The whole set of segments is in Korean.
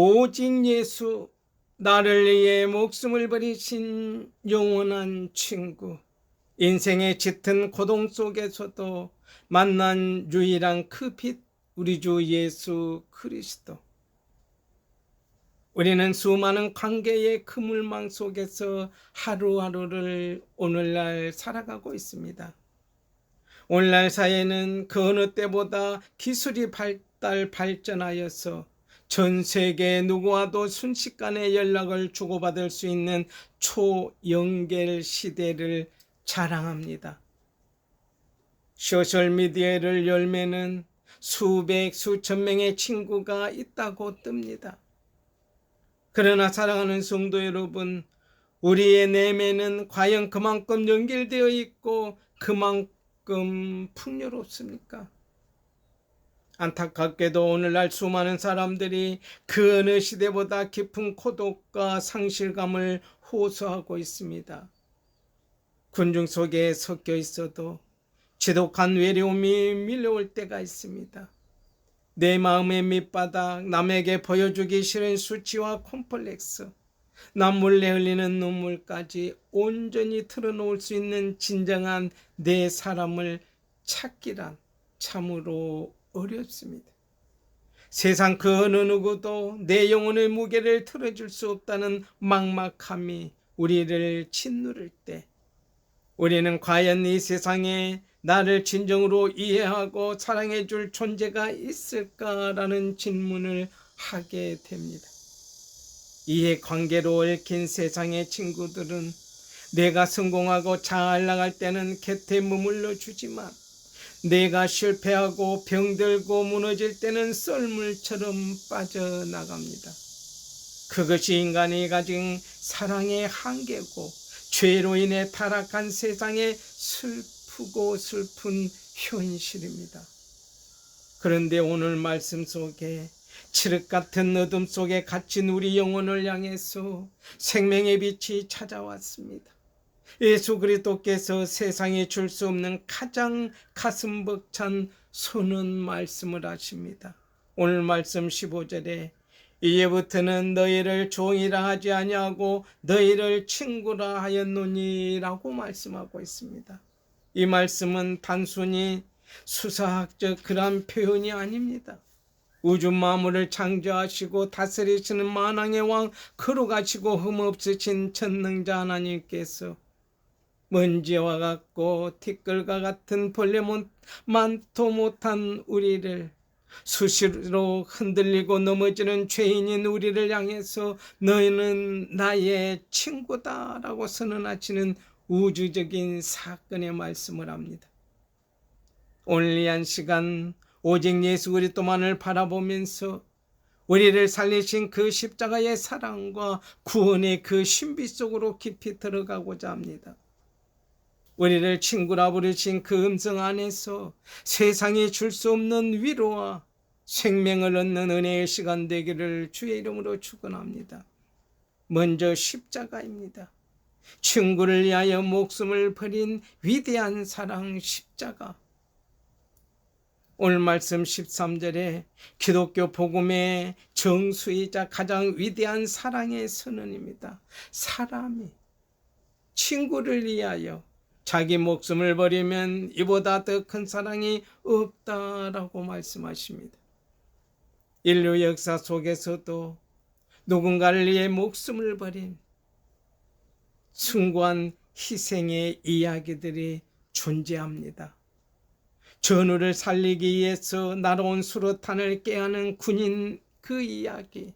오직 예수, 나를 위해 목숨을 버리신 영원한 친구, 인생의 짙은 고동 속에서도 만난 유일한 그 빛, 우리 주 예수 그리스도. 우리는 수많은 관계의 그물망 속에서 하루하루를 오늘날 살아가고 있습니다. 오늘날 사회는 그 어느 때보다 기술이 발전하여서 전 세계 누구와도 순식간에 연락을 주고받을 수 있는 초연결 시대를 자랑합니다. 소셜미디어를 열면은 수백 수천 명의 친구가 있다고 뜹니다. 그러나 사랑하는 성도 여러분, 우리의 내면은 과연 그만큼 연결되어 있고 그만큼 풍요롭습니까? 안타깝게도 오늘날 수많은 사람들이 그 어느 시대보다 깊은 고독과 상실감을 호소하고 있습니다. 군중 속에 섞여 있어도 지독한 외로움이 밀려올 때가 있습니다. 내 마음의 밑바닥, 남에게 보여주기 싫은 수치와 콤플렉스, 남 몰래 흘리는 눈물까지 온전히 털어놓을 수 있는 진정한 내 사람을 찾기란 참으로 어렵습니다. 세상 그 어느 누구도 내 영혼의 무게를 틀어줄 수 없다는 막막함이 우리를 짓누를 때, 우리는 과연 이 세상에 나를 진정으로 이해하고 사랑해 줄 존재가 있을까라는 질문을 하게 됩니다. 이해관계로 얽힌 세상의 친구들은 내가 성공하고 잘 나갈 때는 곁에 머물러 주지만 내가 실패하고 병들고 무너질 때는 썰물처럼 빠져나갑니다. 그것이 인간이 가진 사랑의 한계고 죄로 인해 타락한 세상의 슬프고 슬픈 현실입니다. 그런데 오늘 말씀 속에 칠흑 같은 어둠 속에 갇힌 우리 영혼을 향해서 생명의 빛이 찾아왔습니다. 예수 그리스도께서 세상에 줄 수 없는 가장 가슴 벅찬 선한 말씀을 하십니다. 오늘 말씀 15절에 이제부터는 너희를 종이라 하지 아니하고 너희를 친구라 하였노니라고 말씀하고 있습니다. 이 말씀은 단순히 수사학적 그런 표현이 아닙니다. 우주 만물을 창조하시고 다스리시는 만왕의 왕 거룩하시고 흠없으신 전능자 하나님께서 먼지와 같고 티끌과 같은 벌레 만토 못한 우리를, 수시로 흔들리고 넘어지는 죄인인 우리를 향해서 너희는 나의 친구다라고 선언하시는 우주적인 사건의 말씀을 합니다. 오늘 이 한 시간 오직 예수 그리스도만을 바라보면서 우리를 살리신 그 십자가의 사랑과 구원의 그 신비 속으로 깊이 들어가고자 합니다. 우리를 친구라 부르신 그 음성 안에서 세상이 줄 수 없는 위로와 생명을 얻는 은혜의 시간 되기를 주의 이름으로 축원합니다. 먼저 십자가입니다. 친구를 위하여 목숨을 버린 위대한 사랑 십자가. 오늘 말씀 13절에 기독교 복음의 정수이자 가장 위대한 사랑의 선언입니다. 사람이 친구를 위하여 자기 목숨을 버리면 이보다 더 큰 사랑이 없다라고 말씀하십니다. 인류 역사 속에서도 누군가를 위해 목숨을 버린 숭고한 희생의 이야기들이 존재합니다. 전우를 살리기 위해서 날아온 수류탄을 꾀하는 군인 그 이야기,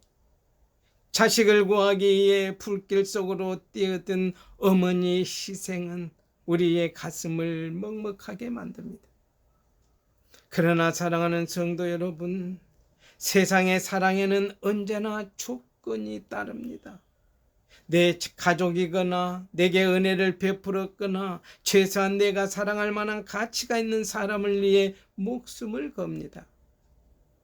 자식을 구하기 위해 불길 속으로 뛰어든 어머니의 희생은 우리의 가슴을 먹먹하게 만듭니다. 그러나 사랑하는 성도 여러분, 세상의 사랑에는 언제나 조건이 따릅니다. 내 가족이거나 내게 은혜를 베풀었거나 최소한 내가 사랑할 만한 가치가 있는 사람을 위해 목숨을 겁니다.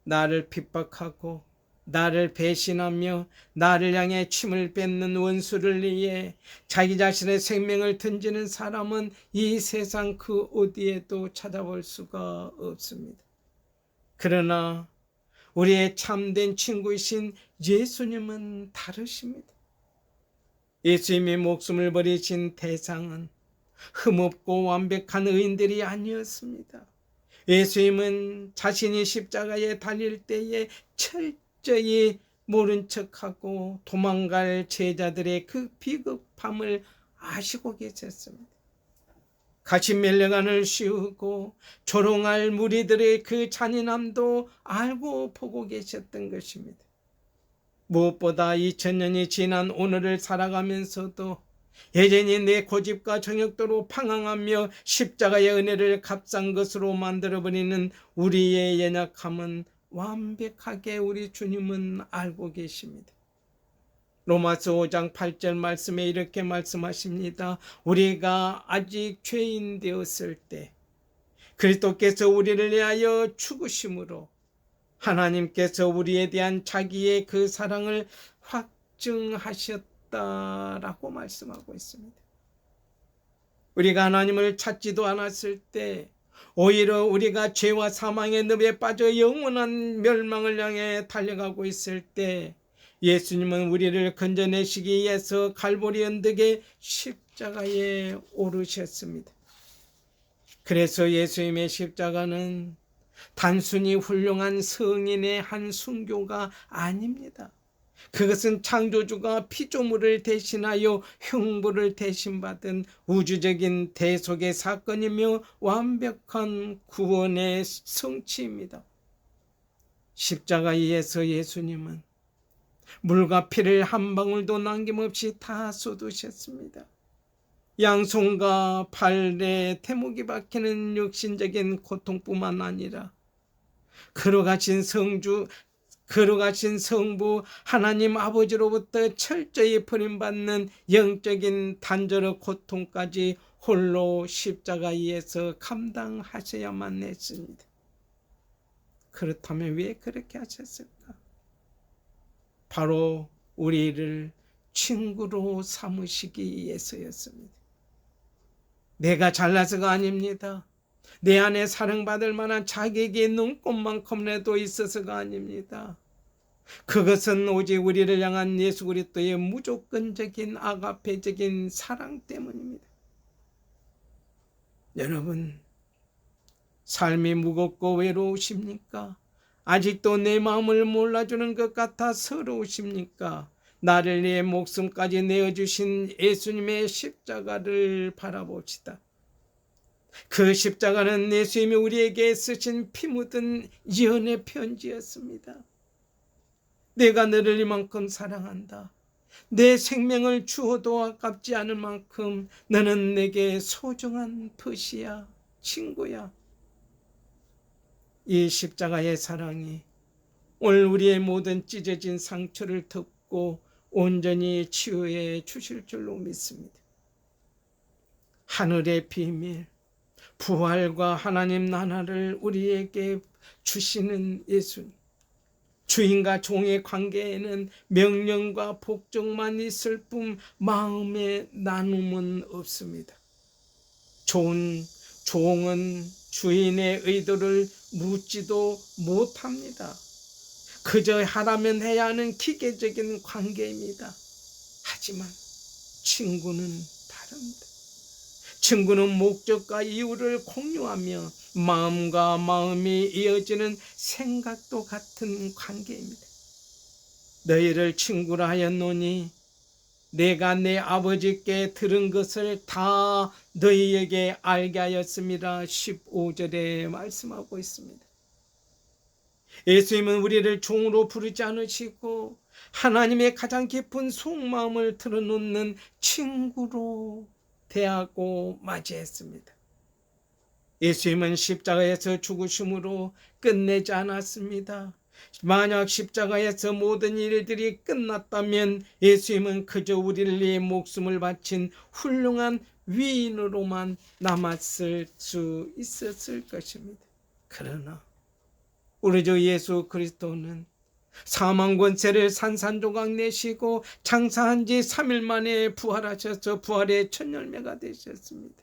나를 핍박하고 나를 배신하며 나를 향해 침을 뱉는 원수를 위해 자기 자신의 생명을 던지는 사람은 이 세상 그 어디에도 찾아볼 수가 없습니다. 그러나 우리의 참된 친구이신 예수님은 다르십니다. 예수님이 목숨을 버리신 대상은 흠없고 완벽한 의인들이 아니었습니다. 예수님은 자신이 십자가에 달릴 때에 철저히 모른 척하고 도망갈 제자들의 그 비겁함을 아시고 계셨습니다. 가신 멜레간을 씌우고 조롱할 무리들의 그 잔인함도 알고 보고 계셨던 것입니다. 무엇보다 2000년이 지난 오늘을 살아가면서도 여전히 내 고집과 정욕도로 방황하며 십자가의 은혜를 값싼 것으로 만들어버리는 우리의 연약함은 완벽하게 우리 주님은 알고 계십니다. 로마서 5장 8절 말씀에 이렇게 말씀하십니다. 우리가 아직 죄인 되었을 때 그리스도께서 우리를 위하여 죽으심으로 하나님께서 우리에 대한 자기의 그 사랑을 확증하셨다라고 말씀하고 있습니다. 우리가 하나님을 찾지도 않았을 때 오히려 우리가 죄와 사망의 늪에 빠져 영원한 멸망을 향해 달려가고 있을 때 예수님은 우리를 건져내시기 위해서 갈보리 언덕의 십자가에 오르셨습니다. 그래서 예수님의 십자가는 단순히 훌륭한 성인의 한 순교가 아닙니다. 그것은 창조주가 피조물을 대신하여 흉부를 대신받은 우주적인 대속의 사건이며 완벽한 구원의 성취입니다. 십자가에서 예수님은 물과 피를 한 방울도 남김없이 다 쏟으셨습니다. 양손과 발에 태목이 박히는 육신적인 고통뿐만 아니라 걸어가신 성부 하나님 아버지로부터 철저히 버림받는 영적인 단절의 고통까지 홀로 십자가에서 감당하셔야만 했습니다. 그렇다면 왜 그렇게 하셨을까? 바로 우리를 친구로 삼으시기 위해서였습니다. 내가 잘나서가 아닙니다. 내 안에 사랑받을 만한 자격이 눈꼽만큼이라도 있어서가 아닙니다. 그것은 오직 우리를 향한 예수 그리스도의 무조건적인 아가페적인 사랑 때문입니다. 여러분, 삶이 무겁고 외로우십니까? 아직도 내 마음을 몰라주는 것 같아 서러우십니까? 나를 내 목숨까지 내어주신 예수님의 십자가를 바라봅시다. 그 십자가는 예수님이 우리에게 쓰신 피 묻은 예언의 편지였습니다. 내가 너를 이만큼 사랑한다. 내 생명을 주어도 아깝지 않을 만큼 너는 내게 소중한 벗이야, 친구야. 이 십자가의 사랑이 오늘 우리의 모든 찢어진 상처를 덮고 온전히 치유해 주실 줄로 믿습니다. 하늘의 비밀, 부활과 하나님 나라를 우리에게 주시는 예수님. 주인과 종의 관계에는 명령과 복종만 있을 뿐 마음의 나눔은 없습니다. 종은 주인의 의도를 묻지도 못합니다. 그저 하라면 해야 하는 기계적인 관계입니다. 하지만 친구는 다릅니다. 친구는 목적과 이유를 공유하며 마음과 마음이 이어지는 생각도 같은 관계입니다. 너희를 친구라 하였노니 내가 내 아버지께 들은 것을 다 너희에게 알게 하였습니다. 15절에 말씀하고 있습니다. 예수님은 우리를 종으로 부르지 않으시고 하나님의 가장 깊은 속마음을 털어놓는 친구로 대하고 맞이했습니다. 예수님은 십자가에서 죽으심으로 끝내지 않았습니다. 만약 십자가에서 모든 일들이 끝났다면 예수님은 그저 우리를 위해 목숨을 바친 훌륭한 위인으로만 남았을 수 있었을 것입니다. 그러나 우리 주 예수 그리스도는 사망 권세를 산산조각 내시고 장사한 지 3일 만에 부활하셔서 부활의 첫 열매가 되셨습니다.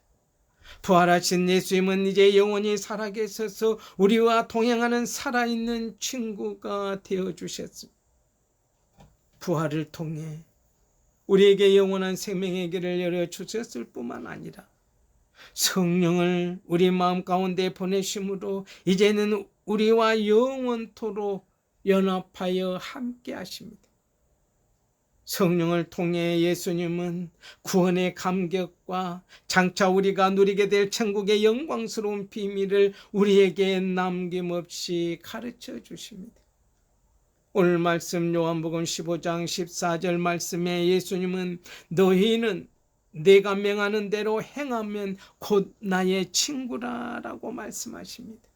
부활하신 예수님은 이제 영원히 살아계셔서 우리와 동행하는 살아있는 친구가 되어주셨습니다. 부활을 통해 우리에게 영원한 생명의 길을 열어주셨을 뿐만 아니라 성령을 우리 마음 가운데 보내심으로 이제는 우리와 영원토록 연합하여 함께 하십니다. 성령을 통해 예수님은 구원의 감격과 장차 우리가 누리게 될 천국의 영광스러운 비밀을 우리에게 남김없이 가르쳐 주십니다. 오늘 말씀 요한복음 15장 14절 말씀에 예수님은 너희는 내가 명하는 대로 행하면 곧 나의 친구라 라고 말씀하십니다.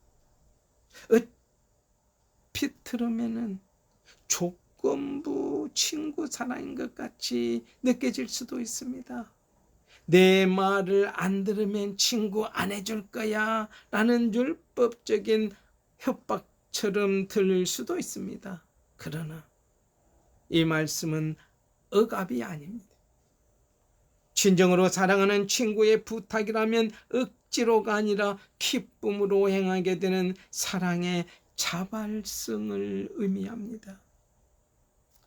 얼핏 들으면 조건부 친구 사랑인 것 같이 느껴질 수도 있습니다. 내 말을 안 들으면 친구 안 해줄 거야 라는 율법적인 협박처럼 들릴 수도 있습니다. 그러나 이 말씀은 억압이 아닙니다. 진정으로 사랑하는 친구의 부탁이라면 억지로가 아니라 기쁨으로 행하게 되는 사랑의 자발성을 의미합니다.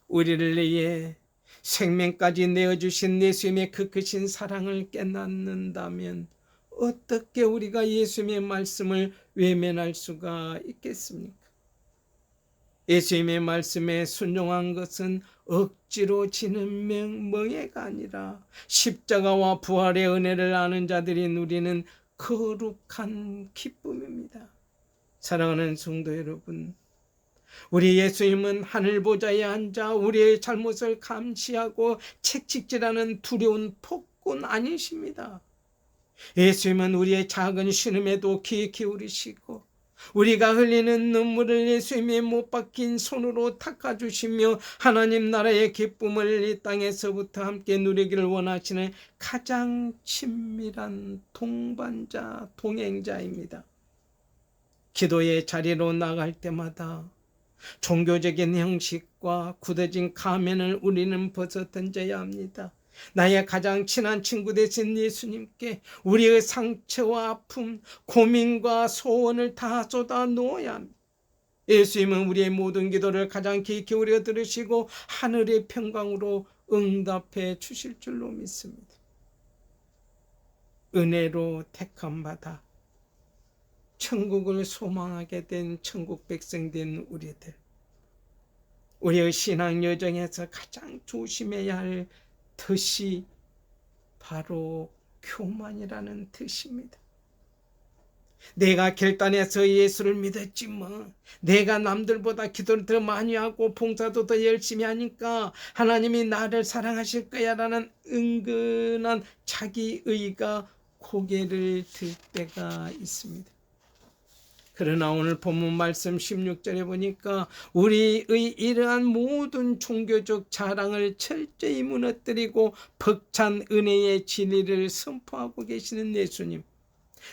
우리를 위해 생명까지 내어주신 예수님의 그 크신 사랑을 깨닫는다면 어떻게 우리가 예수님의 말씀을 외면할 수가 있겠습니까? 예수님의 말씀에 순종한 것은 억지로 지는 멍해가 아니라 십자가와 부활의 은혜를 아는 자들이 누리는 거룩한 기쁨입니다. 사랑하는 성도 여러분, 우리 예수님은 하늘 보좌에 앉아 우리의 잘못을 감시하고 책찍질하는 두려운 폭군 아니십니다. 예수님은 우리의 작은 신음에도 귀 기울이시고 우리가 흘리는 눈물을 예수님의 못 박힌 손으로 닦아주시며 하나님 나라의 기쁨을 이 땅에서부터 함께 누리기를 원하시는 가장 친밀한 동반자, 동행자입니다. 기도의 자리로 나갈 때마다 종교적인 형식과 굳어진 가면을 우리는 벗어 던져야 합니다. 나의 가장 친한 친구 되신 예수님께 우리의 상처와 아픔, 고민과 소원을 다 쏟아 놓아야 합니다. 예수님은 우리의 모든 기도를 가장 귀 기울여 들으시고 하늘의 평강으로 응답해 주실 줄로 믿습니다. 은혜로 택함받아 천국을 소망하게 된 천국 백성 된 우리들, 우리의 신앙 여정에서 가장 조심해야 할 뜻이 바로 교만이라는 뜻입니다. 내가 결단해서 예수를 믿었지 뭐, 내가 남들보다 기도를 더 많이 하고 봉사도 더 열심히 하니까 하나님이 나를 사랑하실 거야 라는 은근한 자기의가 고개를 들 때가 있습니다. 그러나 오늘 본문 말씀 16절에 보니까 우리의 이러한 모든 종교적 자랑을 철저히 무너뜨리고 벅찬 은혜의 진리를 선포하고 계시는 예수님,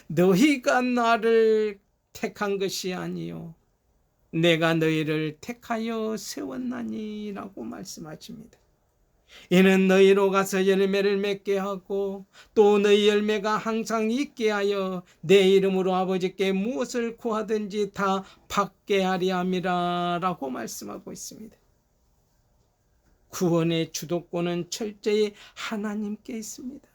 너희가 나를 택한 것이 아니요 내가 너희를 택하여 세웠나니 라고 말씀하십니다. 이는 너희로 가서 열매를 맺게 하고 또 너희 열매가 항상 있게 하여 내 이름으로 아버지께 무엇을 구하든지 다 받게 하리 함이라 라고 말씀하고 있습니다. 구원의 주도권은 철저히 하나님께 있습니다.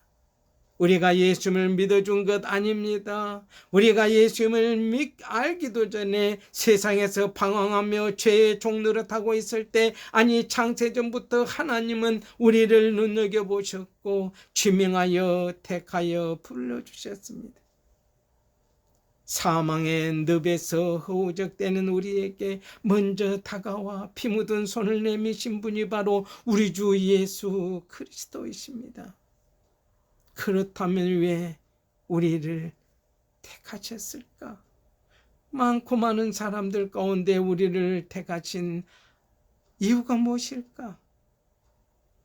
우리가 예수님을 믿어준 것 아닙니다. 우리가 예수님을 알기도 전에 세상에서 방황하며 죄의 종노릇하고 있을 때, 아니 창세전부터 하나님은 우리를 눈여겨보셨고 지명하여 택하여 불러주셨습니다. 사망의 늪에서 허우적대는 우리에게 먼저 다가와 피 묻은 손을 내미신 분이 바로 우리 주 예수 그리스도이십니다. 그렇다면 왜 우리를 택하셨을까? 많고 많은 사람들 가운데 우리를 택하신 이유가 무엇일까?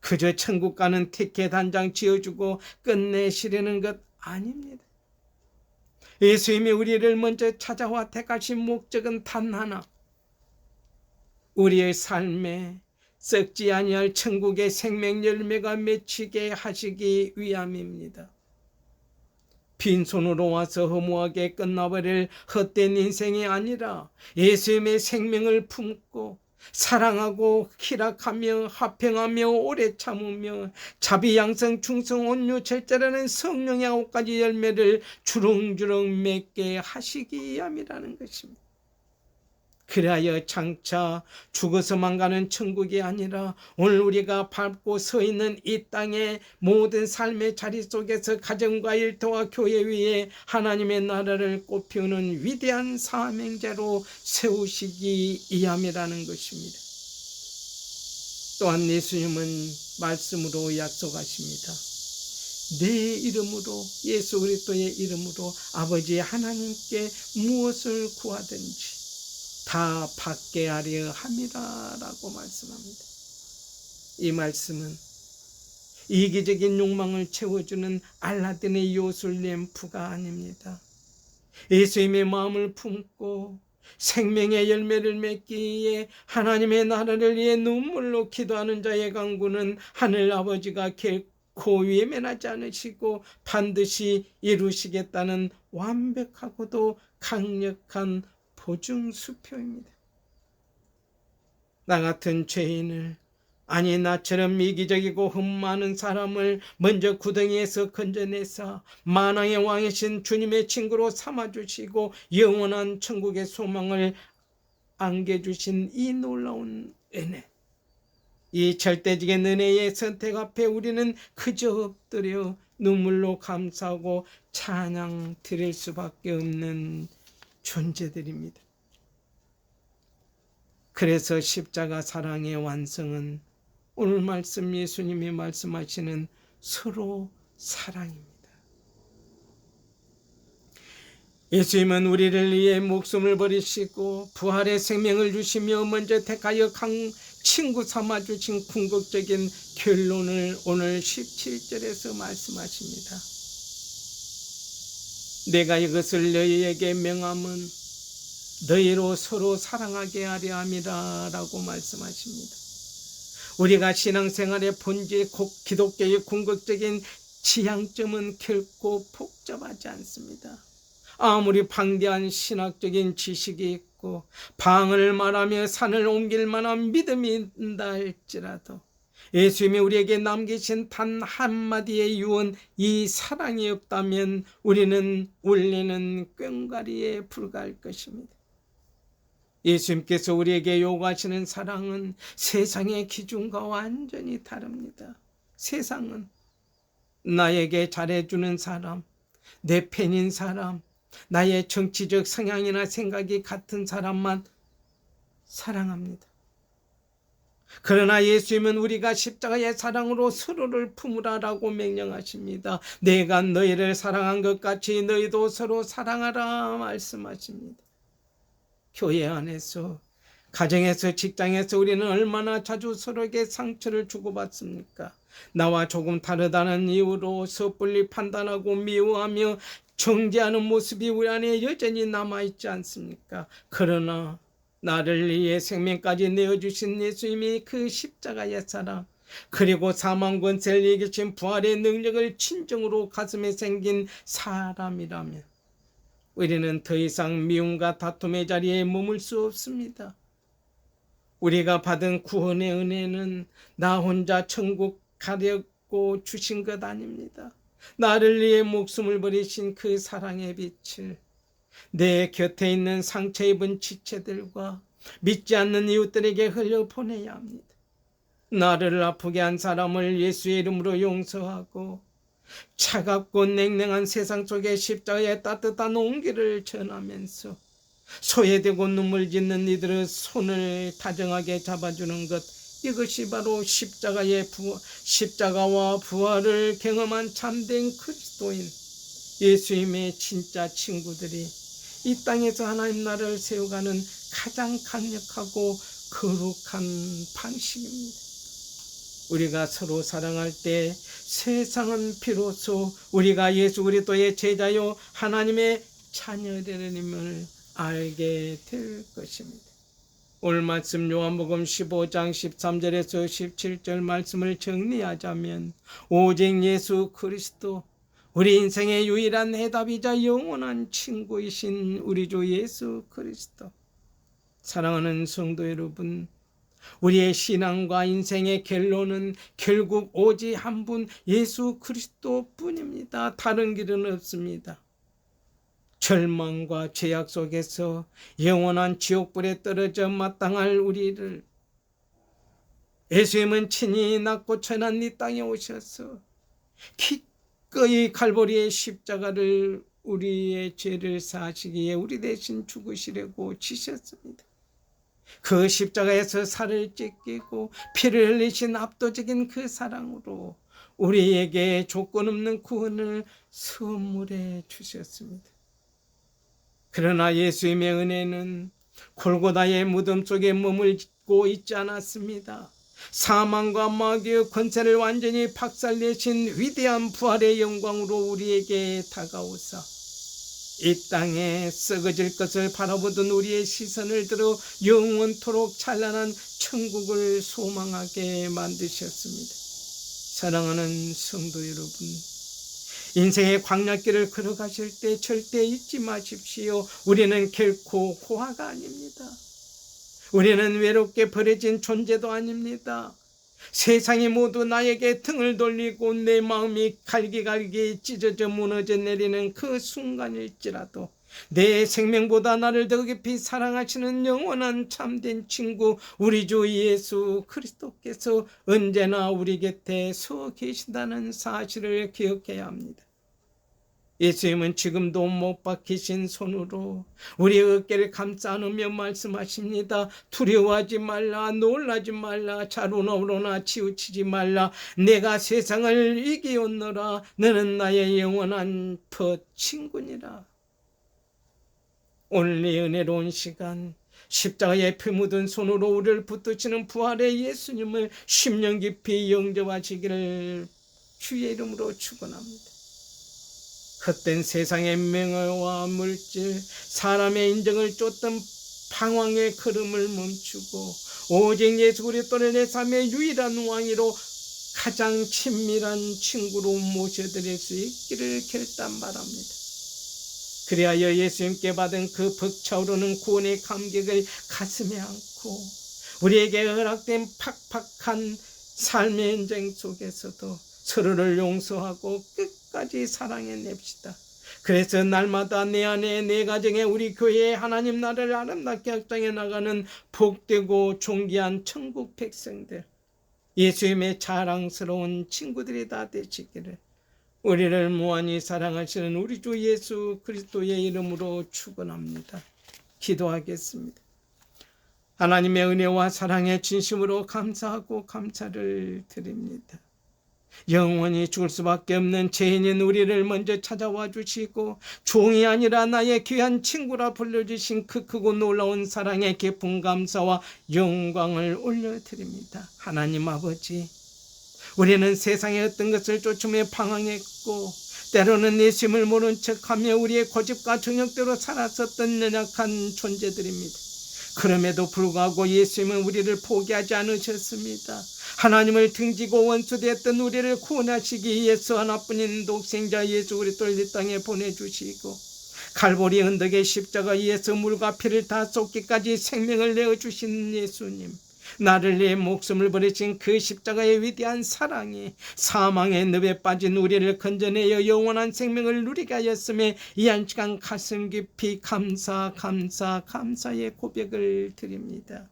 그저 천국 가는 티켓 한 장 지어주고 끝내시려는 것 아닙니다. 예수님이 우리를 먼저 찾아와 택하신 목적은 단 하나, 우리의 삶에 썩지 아니할 천국의 생명 열매가 맺히게 하시기 위함입니다. 빈손으로 와서 허무하게 끝나버릴 헛된 인생이 아니라 예수님의 생명을 품고 사랑하고 희락하며 화평하며 오래 참으며 자비 양성 충성 온유 절제라는 성령의 9가지 열매를 주렁주렁 맺게 하시기 위함이라는 것입니다. 그리하여 장차 죽어서만 가는 천국이 아니라 오늘 우리가 밟고 서 있는 이 땅의 모든 삶의 자리 속에서 가정과 일터와 교회 위에 하나님의 나라를 꽃피우는 위대한 사명자로 세우시기 위함이라는 것입니다. 또한 예수님은 말씀으로 약속하십니다. 내 이름으로, 예수 그리스도의 이름으로 아버지 하나님께 무엇을 구하든지 다 받게 하려 함이라 라고 말씀합니다. 이 말씀은 이기적인 욕망을 채워주는 알라딘의 요술 램프가 아닙니다. 예수님의 마음을 품고 생명의 열매를 맺기 위해 하나님의 나라를 위해 눈물로 기도하는 자의 간구는 하늘 아버지가 결코 외면하지 않으시고 반드시 이루시겠다는 완벽하고도 강력한 보증수표입니다. 나 같은 죄인을, 아니 나처럼 이기적이고 흠 많은 사람을 먼저 구덩이에서 건져내사 만왕의 왕이신 주님의 친구로 삼아주시고 영원한 천국의 소망을 안겨주신 이 놀라운 은혜, 이 절대적인 은혜의 선택 앞에 우리는 그저 엎드려 눈물로 감사하고 찬양 드릴 수밖에 없는 존재들입니다. 그래서 십자가 사랑의 완성은 오늘 말씀 예수님이 말씀하시는 서로 사랑입니다. 예수님은 우리를 위해 목숨을 버리시고 부활의 생명을 주시며 먼저 택하여 친구 삼아주신 궁극적인 결론을 오늘 17절에서 말씀하십니다. 내가 이것을 너희에게 명함은 너희로 서로 사랑하게 하려 함이라 라고 말씀하십니다. 우리가 신앙생활의 본질, 기독교의 궁극적인 지향점은 결코 복잡하지 않습니다. 아무리 방대한 신학적인 지식이 있고 방을 말하며 산을 옮길 만한 믿음이 있다 할지라도 예수님이 우리에게 남기신 단 한마디의 유언, 이 사랑이 없다면 우리는 울리는 꽹과리에 불과할 것입니다. 예수님께서 우리에게 요구하시는 사랑은 세상의 기준과 완전히 다릅니다. 세상은 나에게 잘해주는 사람, 내 팬인 사람, 나의 정치적 성향이나 생각이 같은 사람만 사랑합니다. 그러나 예수님은 우리가 십자가의 사랑으로 서로를 품으라라고 명령하십니다. 내가 너희를 사랑한 것 같이 너희도 서로 사랑하라 말씀하십니다. 교회 안에서, 가정에서, 직장에서 우리는 얼마나 자주 서로에게 상처를 주고받습니까? 나와 조금 다르다는 이유로 섣불리 판단하고 미워하며 정죄하는 모습이 우리 안에 여전히 남아있지 않습니까? 그러나 나를 위해 생명까지 내어주신 예수님이 그 십자가의 사랑, 그리고 사망 권세를 이기신 부활의 능력을 진정으로 가슴에 생긴 사람이라면 우리는 더 이상 미움과 다툼의 자리에 머물 수 없습니다. 우리가 받은 구원의 은혜는 나 혼자 천국 가려고 주신 것 아닙니다. 나를 위해 목숨을 버리신 그 사랑의 빛을 내 곁에 있는 상처 입은 지체들과 믿지 않는 이웃들에게 흘려보내야 합니다. 나를 아프게 한 사람을 예수의 이름으로 용서하고 차갑고 냉랭한 세상 속에 십자가의 따뜻한 온기를 전하면서 소외되고 눈물 짓는 이들의 손을 다정하게 잡아주는 것, 이것이 바로 십자가와 부활을 경험한 참된 그리스도인 예수님의 진짜 친구들이 이 땅에서 하나님 나라를 세워가는 가장 강력하고 거룩한 방식입니다. 우리가 서로 사랑할 때 세상은 비로소 우리가 예수 그리스도의 제자요 하나님의 자녀됨을 알게 될 것입니다. 오늘 말씀 요한복음 15장 13절에서 17절 말씀을 정리하자면 오직 예수 그리스도, 우리 인생의 유일한 해답이자 영원한 친구이신 우리 주 예수 그리스도. 사랑하는 성도 여러분, 우리의 신앙과 인생의 결론은 결국 오직 한 분 예수 그리스도뿐입니다. 다른 길은 없습니다. 절망과 죄악 속에서 영원한 지옥불에 떨어져 마땅할 우리를 예수님은 친히 낳고 천한 이 땅에 오셔서 기꺼이 갈보리의 십자가를 우리의 죄를 사하시기에 우리 대신 죽으시려고 지셨습니다. 그 십자가에서 살을 찢기고 피를 흘리신 압도적인 그 사랑으로 우리에게 조건 없는 구원을 선물해 주셨습니다. 그러나 예수님의 은혜는 골고다의 무덤 속에 머물고 있지 않았습니다. 사망과 마귀의 권세를 완전히 박살내신 위대한 부활의 영광으로 우리에게 다가오사 이 땅에 썩어질 것을 바라보던 우리의 시선을 들어 영원토록 찬란한 천국을 소망하게 만드셨습니다. 사랑하는 성도 여러분, 인생의 광야길을 걸어가실 때 절대 잊지 마십시오. 우리는 결코 고아가 아닙니다. 우리는 외롭게 버려진 존재도 아닙니다. 세상이 모두 나에게 등을 돌리고 내 마음이 갈기갈기 찢어져 무너져 내리는 그 순간일지라도 내 생명보다 나를 더 깊이 사랑하시는 영원한 참된 친구 우리 주 예수 그리스도께서 언제나 우리 곁에 서 계신다는 사실을 기억해야 합니다. 예수님은 지금도 못 박히신 손으로 우리의 어깨를 감싸 안으며 말씀하십니다. 두려워하지 말라, 놀라지 말라, 자루나오로나 치우치지 말라. 내가 세상을 이기었노라. 너는 나의 영원한 첫 친구니라. 오늘 이 은혜로운 시간, 십자가에 피 묻은 손으로 우리를 붙드시는 부활의 예수님을 심령 깊이 영접하시기를 주의 이름으로 축원합니다. 헛된 세상의 명예와 물질, 사람의 인정을 쫓던 방황의 걸음을 멈추고 오직 예수 그리스도를 내 삶의 유일한 왕이로 가장 친밀한 친구로 모셔드릴 수 있기를 결단바랍니다. 그리하여 예수님께 받은 그 벅차오르는 구원의 감격을 가슴에 안고 우리에게 허락된 팍팍한 삶의 현장 속에서도 서로를 용서하고 끝까지 사랑해냅시다. 그래서 날마다 내 안에, 내 가정에, 우리 교회에 하나님 나라를 아름답게 확장해 나가는 복되고 존귀한 천국 백성들, 예수님의 자랑스러운 친구들이 다 되시기를 우리를 무한히 사랑하시는 우리 주 예수 그리스도의 이름으로 축원합니다. 기도하겠습니다. 하나님의 은혜와 사랑에 진심으로 감사하고 감사를 드립니다. 영원히 죽을 수밖에 없는 죄인인 우리를 먼저 찾아와 주시고 종이 아니라 나의 귀한 친구라 불러주신 그 크고 놀라운 사랑에 깊은 감사와 영광을 올려드립니다. 하나님 아버지, 우리는 세상의 어떤 것을 쫓으며 방황했고 때로는 예수님을 모른 척하며 우리의 고집과 정욕대로 살았었던 연약한 존재들입니다. 그럼에도 불구하고 예수님은 우리를 포기하지 않으셨습니다. 하나님을 등지고 원수되었던 우리를 구원하시기 위해서 하나뿐인 독생자 예수 그리스도를 이 땅에 보내주시고 갈보리 언덕의 십자가 위에서 물과 피를 다 쏟기까지 생명을 내어주신 예수님, 나를 내 목숨을 버리신 그 십자가의 위대한 사랑이 사망의 늪에 빠진 우리를 건져내어 영원한 생명을 누리게 하였음에 이 한 시간 가슴 깊이 감사의 고백을 드립니다.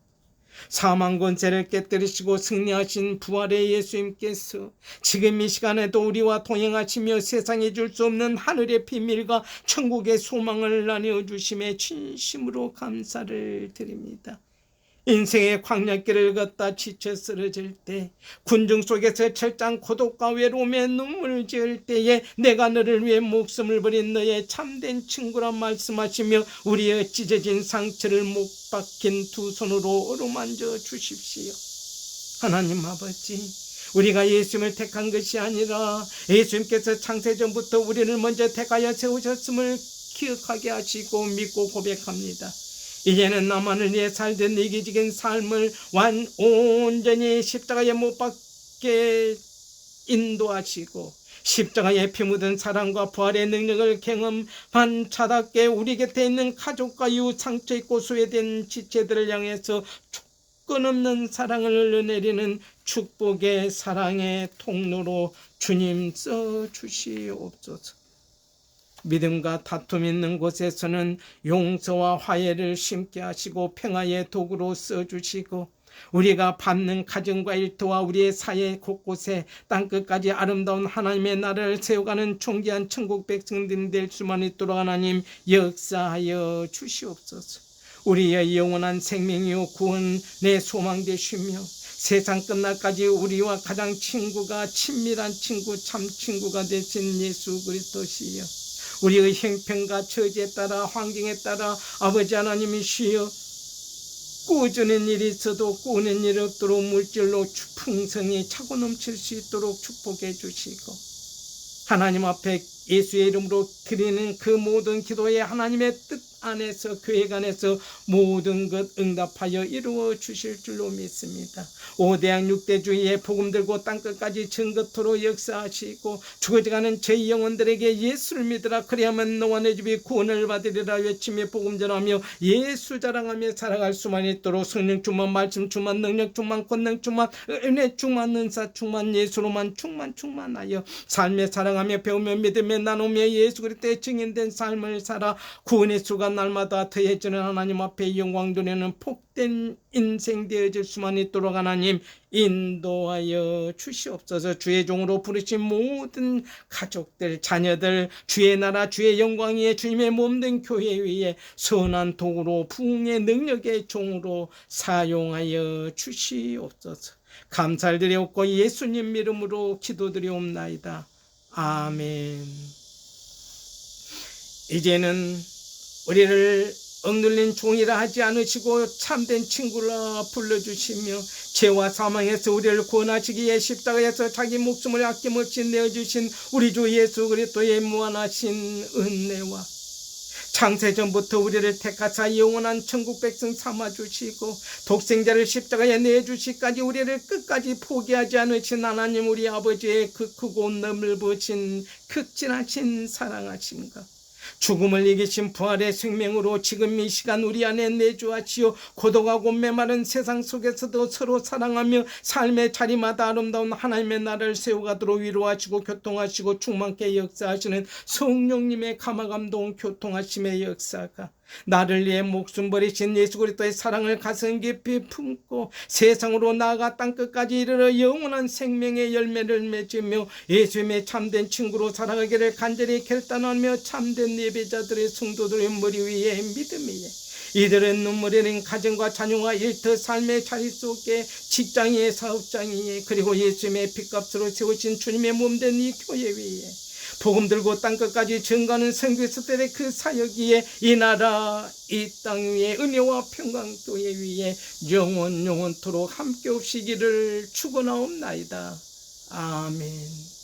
사망 권세를 깨뜨리시고 승리하신 부활의 예수님께서 지금 이 시간에도 우리와 동행하시며 세상에 줄 수 없는 하늘의 비밀과 천국의 소망을 나누어 주심에 진심으로 감사를 드립니다. 인생의 광야길을 걷다 지쳐 쓰러질 때, 군중 속에서 철저한 고독과 외로움에 눈물을 지을 때에 내가 너를 위해 목숨을 버린 너의 참된 친구라 말씀하시며 우리의 찢어진 상처를 못 박힌 두 손으로 어루만져 주십시오. 하나님 아버지, 우리가 예수님을 택한 것이 아니라 예수님께서 창세전부터 우리를 먼저 택하여 세우셨음을 기억하게 하시고 믿고 고백합니다. 이제는 나만을 위해 살던 이기적인 삶을 온전히 십자가에 못 박게 인도하시고 십자가에 피 묻은 사랑과 부활의 능력을 경험한 자답게 우리 곁에 있는 가족과 이웃, 상처 있고 소외된 지체들을 향해서 끊없는 사랑을 흘러내리는 축복의 사랑의 통로로 주님 써주시옵소서. 믿음과 다툼 있는 곳에서는 용서와 화해를 심게 하시고 평화의 도구로 써주시고, 우리가 받는 가정과 일터와 우리의 사회 곳곳에 땅끝까지 아름다운 하나님의 나라를 세워가는 존귀한 천국 백성들이 될 수만 있도록 하나님 역사하여 주시옵소서. 우리의 영원한 생명이요 구원의 소망 되시며 세상 끝날까지 우리와 가장 친밀한 친구, 참 친구가 되신 예수 그리스도시여, 우리의 형편과 처지에 따라 환경에 따라 아버지 하나님이시여 꾸짖는 일이 있어도 꾸는 일이 없도록 물질로 풍성히 차고 넘칠 수 있도록 축복해 주시고, 하나님 앞에 예수의 이름으로 드리는 그 모든 기도에 하나님의 뜻 안에서, 계획 안에서 모든 것 응답하여 이루어 주실 줄로 믿습니다. 5대양 6대주의의 복음 들고 땅끝까지 증거토로 역사하시고, 죽어져가는 저희 영혼들에게 예수를 믿으라, 그래야만 너와 내 집이 구원을 받으리라 외치며 복음 전하며 예수 자랑하며 살아갈 수만 있도록 성령 충만, 말씀 충만, 능력 충만, 권능 충만, 은혜 충만, 은사 충만, 예수로만 충만하여 삶에 사랑하며 배우며 믿으며 나누며 예수 그리스도의 증인된 삶을 살아 구원의 수가 날마다 더해지는 하나님 앞에 영광 돌리는 복된 인생 되어질 수만 있도록 하나님 인도하여 주시옵소서. 주의 종으로 부르신 모든 가족들, 자녀들, 주의 나라, 주의 영광 위에 주님의 몸된 교회 위에 선한 도구로 부흥의 능력의 종으로 사용하여 주시옵소서. 감사를 드리옵고 예수님 이름으로 기도드리옵나이다. 아멘. 이제는 우리를 억눌린 종이라 하지 않으시고 참된 친구라 불러주시며 죄와 사망에서 우리를 구원하시기에 십자가에서 자기 목숨을 아낌없이 내어주신 우리 주 예수 그리스도의 무한하신 은혜와 창세전부터 우리를 택하사 영원한 천국 백성 삼아주시고 독생자를 십자가에 내주시기까지 우리를 끝까지 포기하지 않으신 하나님 우리 아버지의 그 크고 넓으신 극진하신 사랑하심과 죽음을 이기신 부활의 생명으로 지금 이 시간 우리 안에 내주하시오. 고독하고 메마른 세상 속에서도 서로 사랑하며 삶의 자리마다 아름다운 하나님의 나라를 세워가도록 위로하시고 교통하시고 충만케 역사하시는 성령님의 감화감동 교통하심의 역사가 나를 위해 목숨 버리신 예수 그리스도의 사랑을 가슴 깊이 품고 세상으로 나아가 땅끝까지 이르러 영원한 생명의 열매를 맺으며 예수님의 참된 친구로 살아가기를 간절히 결단하며 참된 예배자들의 성도들의 머리 위에 믿음 위에 이들은 눈물 흘린 가정과 자녀와 일터 삶의 자리 속에 직장 위에 사업장 위에 그리고 예수님의 핏값으로 세우신 주님의 몸된 이 교회 위에 복음 들고 땅끝까지 증거하는 선교사들의 그 사역 위에 이 나라 이 땅 위에 은혜와 평강교회 위에 영원토록 함께 없이기를 축원하옵나이다. 아멘.